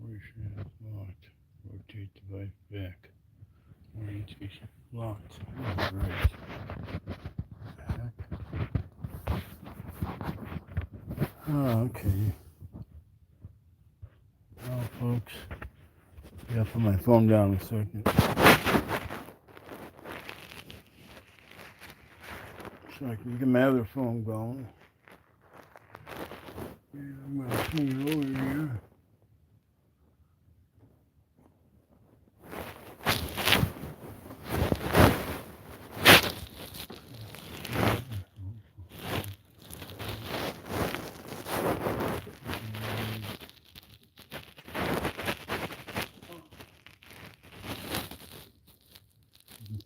Orientation locked. Rotate device back. Orientation locked. Right. Oh, okay. Well, folks, I gotta put my phone down a second so I can get my other phone going. Yeah, I'm gonna swing it over here.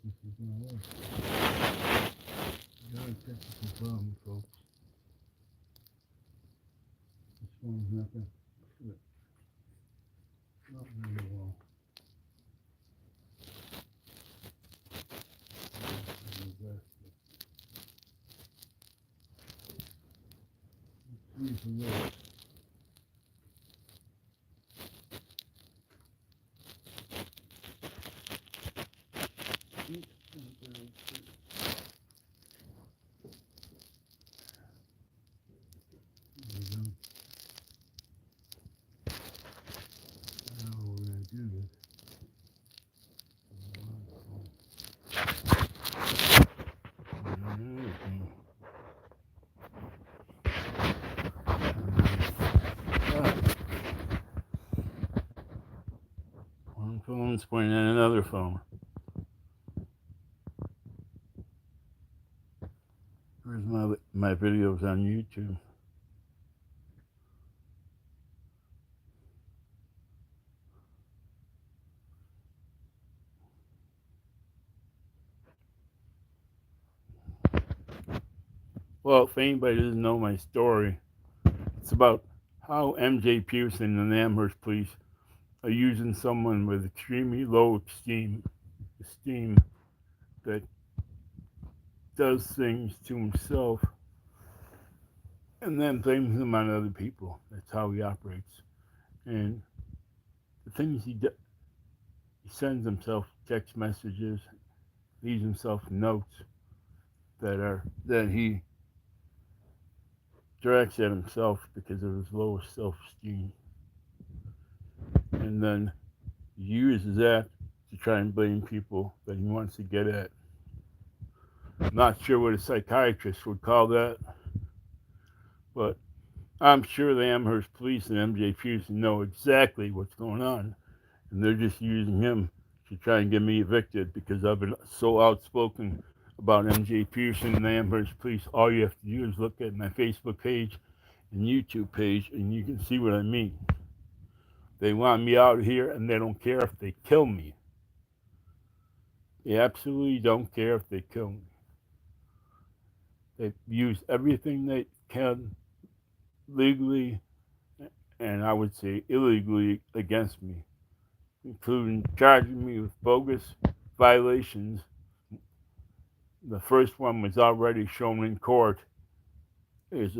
This is gonna work. Got a technical problem, folks. This phone's not gonna fit. Not very well. See if it works. There we go. Now we're gonna do this. One phone's pointing at another phone. Where's my videos on YouTube? Well, if anybody doesn't know my story, it's about how MJ Peterson and the Amherst Police are using someone with extremely low esteem that does things to himself and then blames them on other people. That's how he operates. And the things he does, he sends himself text messages, leaves himself notes that he directs at himself because of his low self-esteem, and then he uses that to try and blame people that he wants to get at. I'm not sure what a psychiatrist would call that, but I'm sure the Amherst Police and MJ Peterson know exactly what's going on, and they're just using him to try and get me evicted because I've been so outspoken about MJ Peterson and the Amherst Police. All you have to do is look at my Facebook page and YouTube page, and you can see what I mean. They want me out here, and they don't care if they kill me. They absolutely don't care if they kill me. They use everything they can legally and I would say illegally against me, including charging me with bogus violations. The first one was already shown in court is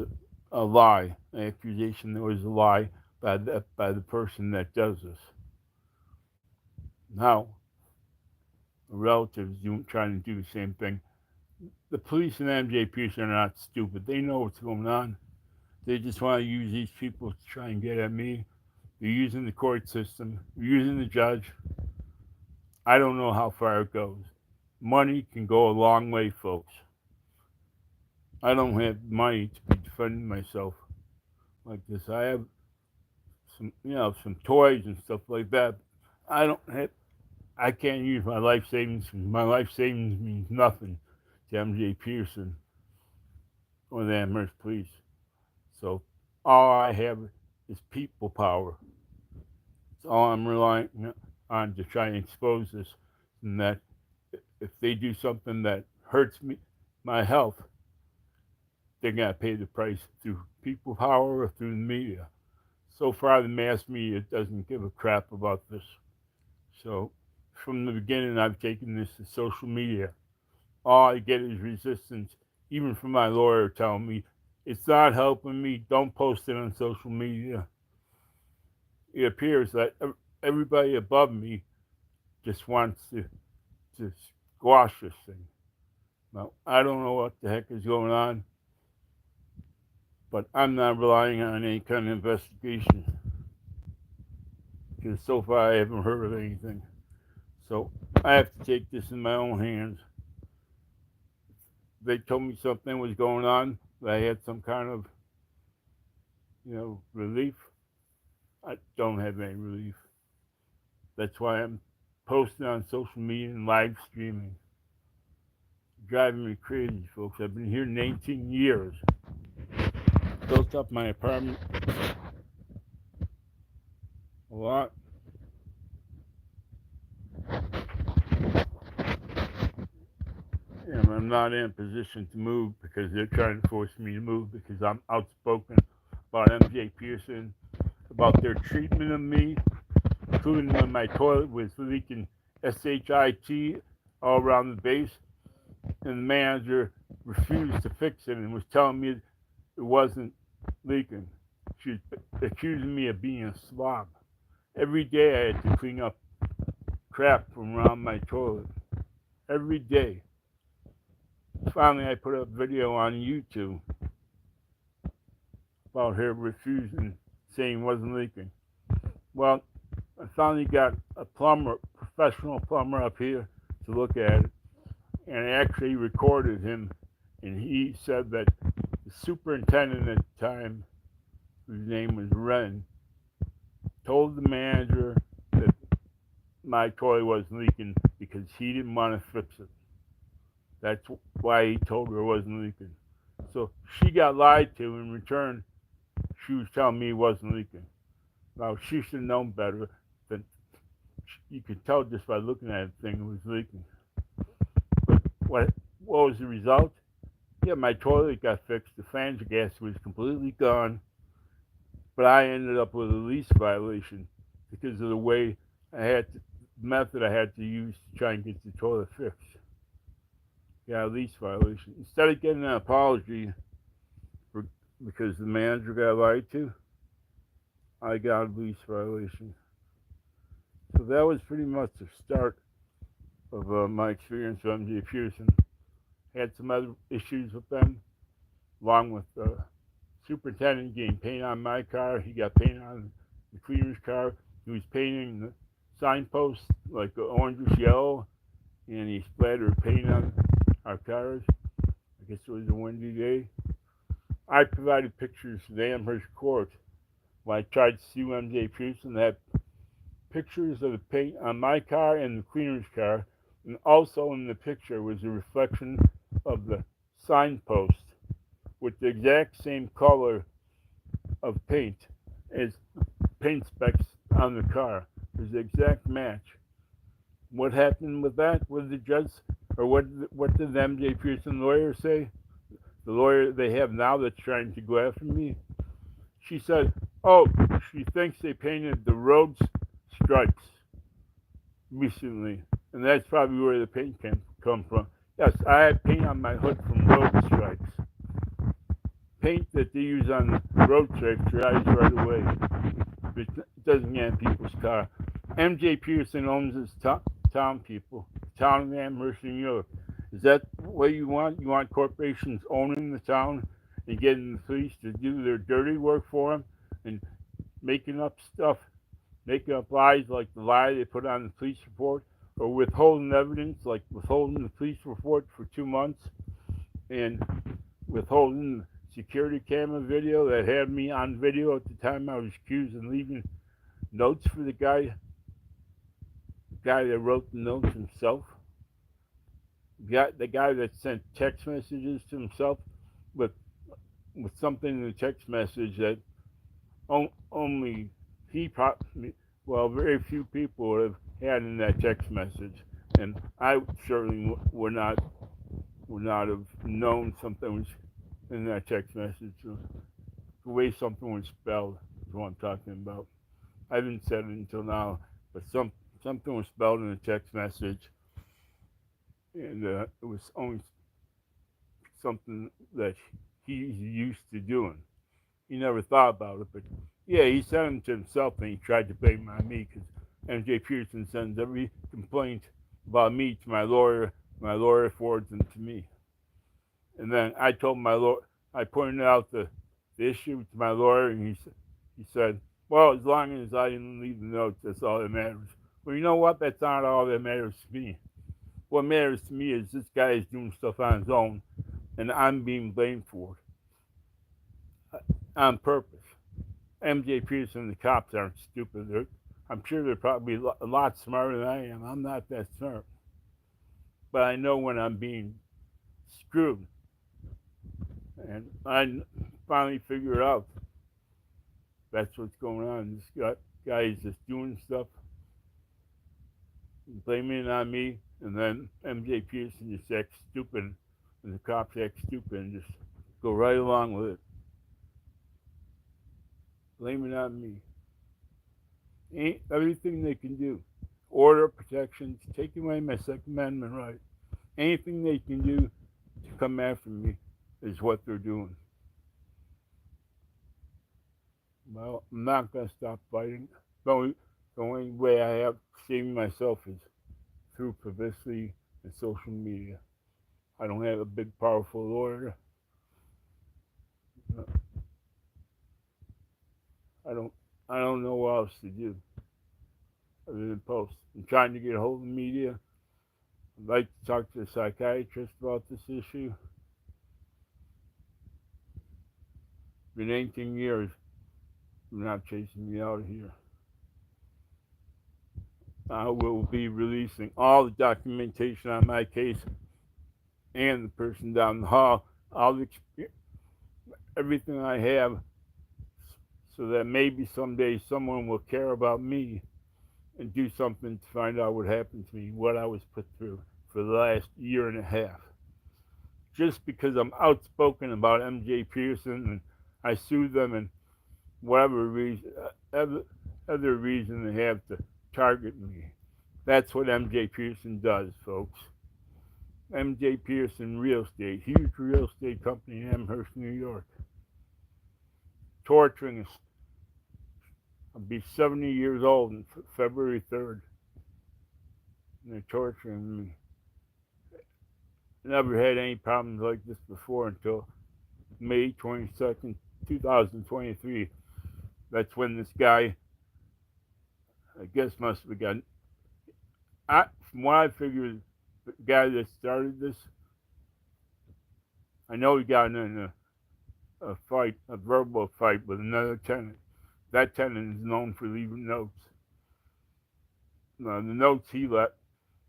a lie, an accusation that was a lie by the person that does this. Now, relatives trying to do the same thing. The police and MJ Peterson are not stupid. They know what's going on. They just want to use these people to try and get at me. They're using the court system, they're using the judge. I don't know how far it goes. Money can go a long way, folks. I don't have money to be defending myself like this. I have some toys and stuff like that. I don't have. I can't use my life savings. My life savings means nothing to MJ Peterson or the Amherst Police. So all I have is people power. It's all I'm relying on to try and expose this. And that if they do something that hurts me, my health, they're gonna pay the price through people power or through the media. So far, the mass media doesn't give a crap about this. So from the beginning, I've taken this to social media. All I get is resistance, even from my lawyer telling me it's not helping me. Don't post it on social media. it appears that everybody above me just wants to squash this thing. Now, I don't know what the heck is going on, but I'm not relying on any kind of investigation because so far I haven't heard of anything. So I have to take this in my own hands. They told me something was going on, that I had some kind of, relief. I don't have any relief. That's why I'm posting on social media and live streaming. Driving me crazy, folks. I've been here 19 years. Built up my apartment a lot. And I'm not in a position to move because they're trying to force me to move because I'm outspoken about MJ Peterson, about their treatment of me, including when my toilet was leaking SHIT all around the base, and the manager refused to fix it and was telling me it wasn't leaking. She was accusing me of being a slob. Every day I had to clean up crap from around my toilet. Every day. Finally, I put a video on YouTube about her refusing, saying it wasn't leaking. Well, I finally got a plumber, professional plumber up here to look at it, and I actually recorded him, and he said that the superintendent at the time, whose name was Wren, told the manager that my toilet wasn't leaking because he didn't want to fix it. That's why he told her it wasn't leaking. So she got lied to in return. She was telling me it wasn't leaking. Now, she should have known better than you could tell just by looking at the thing it was leaking. But what was the result? Yeah, my toilet got fixed. The flange gas was completely gone. But I ended up with a lease violation because of the way method I had to use to try and get the toilet fixed. Yeah, a lease violation. Instead of getting an apology because the manager got lied to, I got a lease violation. So that was pretty much the start of my experience with MJ Peterson. Had some other issues with them, along with superintendent getting paint on my car. He got paint on the cleaner's car. He was painting the signposts like orangish yellow, and he splattered paint on our cars. I guess it was a windy day. I provided pictures to the Amherst court when I tried to sue MJ Peterson. They had pictures of the paint on my car and the cleaner's car, and also in the picture was a reflection of the signpost with the exact same color of paint as paint specs on the car. It was the exact match. What happened with that? What did the judge, or what did the MJ Peterson lawyer say? The lawyer they have now that's trying to go after me. She said, "Oh, she thinks they painted the road stripes recently, and that's probably where the paint can come from." Yes, I had paint on my hood from road stripes. Paint that they use on the road stripes dries right away. It doesn't get in people's car. MJ Peterson owns his town, people. Town of Amherst, New York. Is that what you want? You want corporations owning the town and getting the police to do their dirty work for them and making up stuff, making up lies like the lie they put on the police report, or withholding evidence like withholding the police report for 2 months and withholding the security camera video that had me on video at the time I was accused and leaving notes for the guy that wrote the notes himself. The guy that sent text messages to himself with something in the text message that only he probably, well, very few people would have had in that text message, and I certainly would not have known something was in that text message. The way something was spelled is what I'm talking about. I haven't said it until now, but something was spelled in the text message, and it was only something that he's used to doing. He never thought about it, but Yeah, he sent them to himself, and he tried to blame on me because MJ Peterson sends every complaint about me to my lawyer. My lawyer forwards them to me. And then I told my lawyer, I pointed out the issue to my lawyer, and he said, well, as long as I didn't leave the notes, that's all that matters. Well, you know what? That's not all that matters to me. What matters to me is this guy is doing stuff on his own, and I'm being blamed for it on purpose. MJ Peterson and the cops aren't stupid. I'm sure they're probably a lot smarter than I am. I'm not that smart. But I know when I'm being screwed. And I finally figured out that's what's going on. This guy is just doing stuff, blaming it on me, and then MJ Peterson just acts stupid, and the cops act stupid and just go right along with it. Blame it on me. Ain't everything they can do. Order protections, taking away my Second Amendment right. Anything they can do to come after me is what they're doing. Well, I'm not going to stop fighting. The only way I have saving myself is through publicity and social media. I don't have a big, powerful lawyer. I don't know what else to do other than post. I'm trying to get a hold of the media. I'd like to talk to a psychiatrist about this issue. Been 18 years. You're not chasing me out of here. I will be releasing all the documentation on my case and the person down the hall. Everything I have, so that maybe someday someone will care about me and do something to find out what happened to me, what I was put through for the last year and a half. Just because I'm outspoken about MJ Peterson and I sued them and whatever reason, other reason they have to target me. That's what MJ Peterson does, folks. MJ Peterson Real Estate, huge real estate company in Amherst, New York. Torturing us. I'll be 70 years old on February 3rd. And they're torturing me. Never had any problems like this before until May 22nd, 2023. That's when this guy, I guess, must have gotten. From what I figured, the guy that started this, I know he got in a fight, a verbal fight with another tenant. That tenant is known for leaving notes. The notes he left,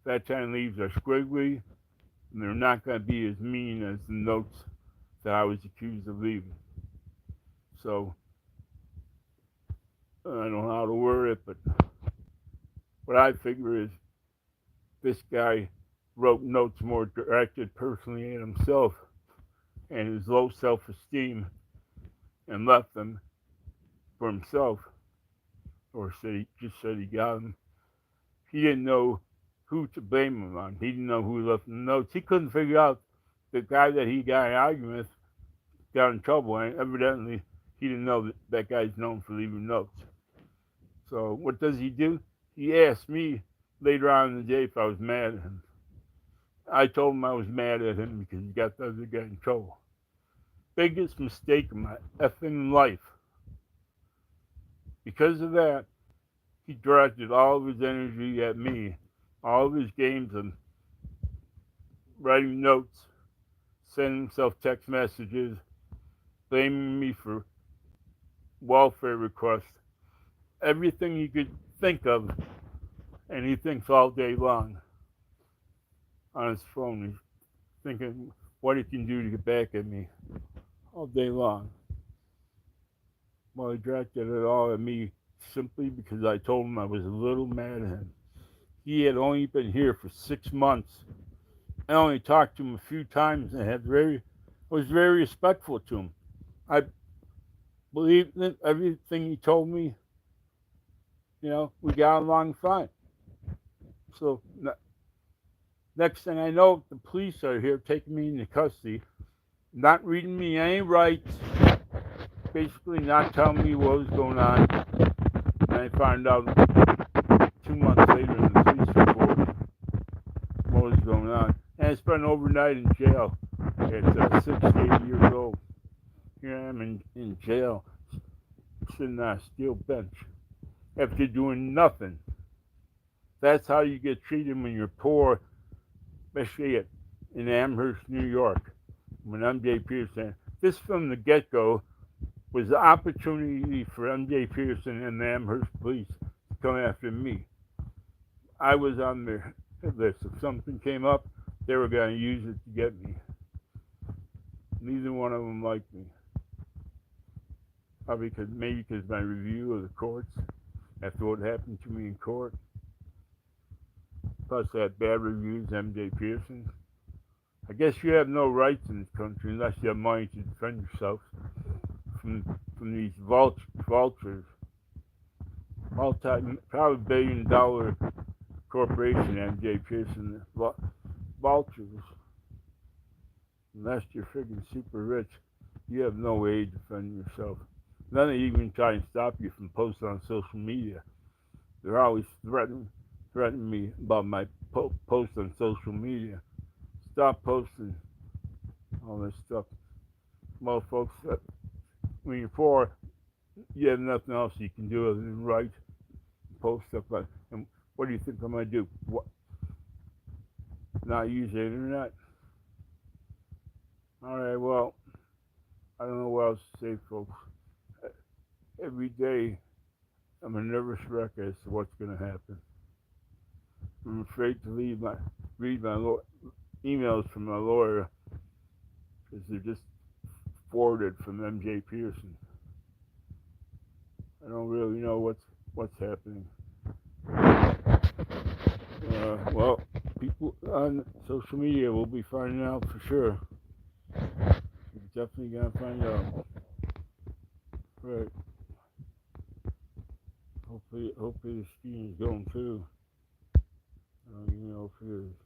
that tenant leaves are squiggly, and they're not going to be as mean as the notes that I was accused of leaving. So, I don't know how to word it, but what I figure is this guy wrote notes more directed personally at himself and his low self-esteem and left them for himself, or just said he got them. He didn't know who to blame him on. He didn't know who left the notes. He couldn't figure out the guy that he got in an argument with got in trouble, and evidently he didn't know that guy's known for leaving notes. So what does he do? He asked me later on in the day if I was mad at him. I told him I was mad at him because he got the other guy in trouble. Biggest mistake of my effing life. Because of that, he directed all of his energy at me, all of his games of writing notes, sending himself text messages, blaming me for welfare requests, everything he could think of, and he thinks all day long on his phone. He's thinking what he can do to get back at me all day long. Well, he directed it all at me simply because I told him I was a little mad at him. He had only been here for 6 months. I only talked to him a few times and was very respectful to him. I believed in everything he told me. We got along fine. So next thing I know, the police are here taking me into custody, not reading me any rights, basically not telling me what was going on. And I found out 2 months later in the police report what was going on. And I spent overnight in jail at 68 years old. Here I am in jail, sitting on a steel bench after doing nothing. That's how you get treated when you're poor, especially in Amherst, New York. When MJ Peterson, this from the get-go was the opportunity for MJ Peterson and the Amherst Police to come after me. I was on their list. If something came up, they were going to use it to get me. Neither one of them liked me. Probably because my review of the courts after what happened to me in court. Plus, I had bad reviews, MJ Peterson. I guess you have no rights in this country unless you have money to defend yourself from these vultures. Probably $1 billion corporation, MJ Peterson, vultures. Unless you're freaking super rich, you have no way to defend yourself. None of you even try and stop you from posting on social media. They're always threatening me about my post on social media. Stop posting all this stuff. Well, folks, when you're poor, you have nothing else you can do other than write, post stuff like. And what do you think I'm gonna do? What? Not use the internet? All right. Well, I don't know what else to say, folks. Every day, I'm a nervous wreck as to what's gonna happen. I'm afraid to read my emails from my lawyer because they're just forwarded from MJ Peterson. I don't really know what's happening. Well, people on social media will be finding out for sure. You're definitely gonna find out. Right. Hopefully the esteem is going too. If it is.